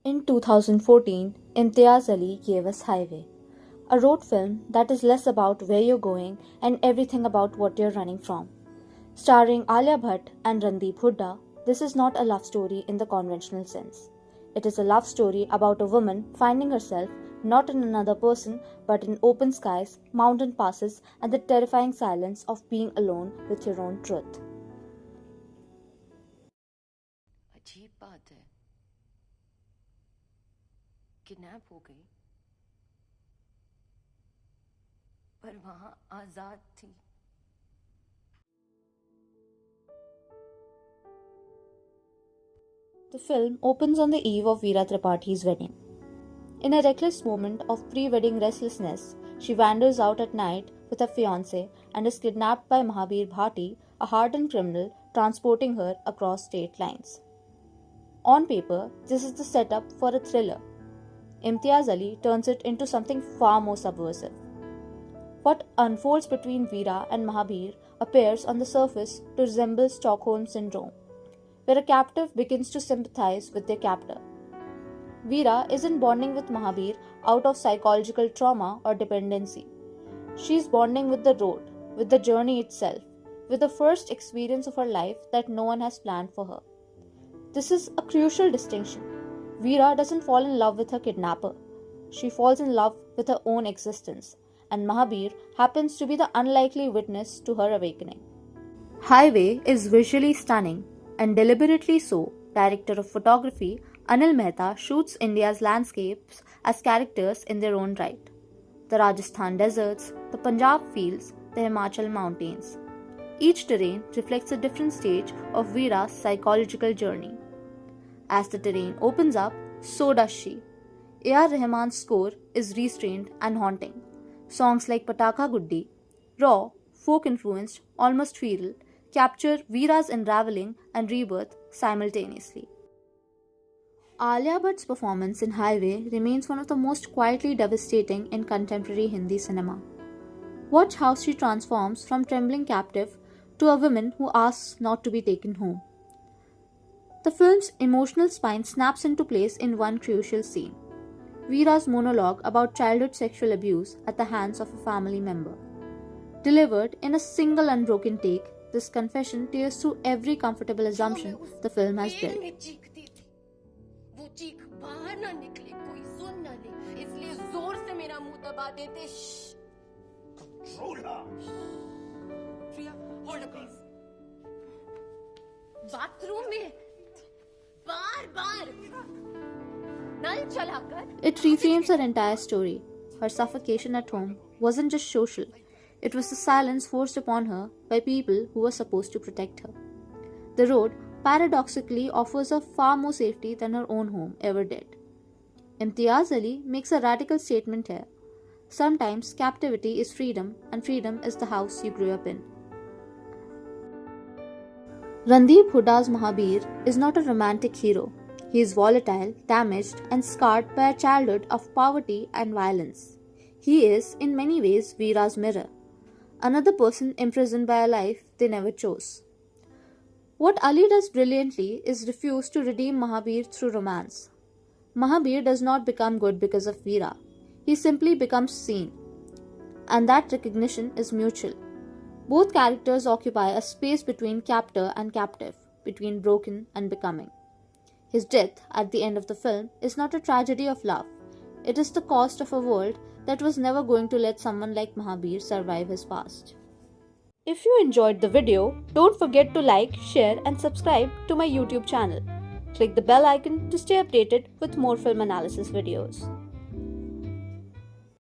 In 2014, Imtiaz Ali gave us Highway, a road film that is less about where you're going and everything about what you're running from. Starring Alia Bhatt and Randeep Hooda, this is not a love story in the conventional sense. It is a love story about a woman finding herself not in another person but in open skies, mountain passes, and the terrifying silence of being alone with your own truth. अजीब बात है kidnap हो गई पर वहां आजाद थी The film opens on the eve of Veera Tripathi's wedding. In a reckless moment of pre-wedding restlessness, she wanders out at night with her fiancé and is kidnapped by Mahabir Bhati, a hardened criminal transporting her across state lines. On paper, this is the setup for a thriller. Imtiaz Ali turns it into something far more subversive. What unfolds between Veera and Mahabir appears on the surface to resemble Stockholm Syndrome, where a captive begins to sympathize with their captor. Veera isn't bonding with Mahabir out of psychological trauma or dependency. She's bonding with the road, with the journey itself, with the first experience of her life that no one has planned for her. This is a crucial distinction. Veera doesn't fall in love with her kidnapper. She falls in love with her own existence, and Mahabir happens to be the unlikely witness to her awakening. Highway is visually stunning, and deliberately so. Director of photography Anil Mehta shoots India's landscapes as characters in their own right. The Rajasthan deserts, the Punjab fields, the Himachal mountains. Each terrain reflects a different stage of Veera's psychological journey. As the terrain opens up, so does she. A.R. Rahman's score is restrained and haunting. Songs like Pataka Guddi, raw, folk-influenced, almost feral, capture Veera's unraveling and rebirth simultaneously. Alia Bhatt's performance in Highway remains one of the most quietly devastating in contemporary Hindi cinema. Watch how she transforms from trembling captive to a woman who asks not to be taken home. The film's emotional spine snaps into place in one crucial scene: Veera's monologue about childhood sexual abuse at the hands of a family member. Delivered in a single unbroken take, this confession tears through every comfortable assumption the film has built. वो चीख बाहर ना निकले कोई सुन ना ले इसलिए जोर से मेरा मुंह दबा देते प्रिया होल्ड प्लीज बाथरूम में बार नल चलाकर It reframes her entire story. Her suffocation at home wasn't just social. It was the silence forced upon her by people who were supposed to protect her. The road, paradoxically, offers her far more safety than her own home ever did. Imtiaz Ali makes a radical statement here. Sometimes captivity is freedom, and freedom is the house you grew up in. Randeep Hooda's Mahabir is not a romantic hero. He is volatile, damaged, and scarred by a childhood of poverty and violence. He is, in many ways, Veera's mirror. Another person imprisoned by a life they never chose. What Ali does brilliantly is refuse to redeem Mahabir through romance. Mahabir does not become good because of Veera. He simply becomes seen. And that recognition is mutual. Both characters occupy a space between captor and captive, between broken and becoming. His death at the end of the film is not a tragedy of love. It is the cost of a world that was never going to let someone like Mahabir survive his past. If you enjoyed the video, don't forget to like, share and subscribe to my YouTube channel. Click the bell icon to stay updated with more film analysis videos.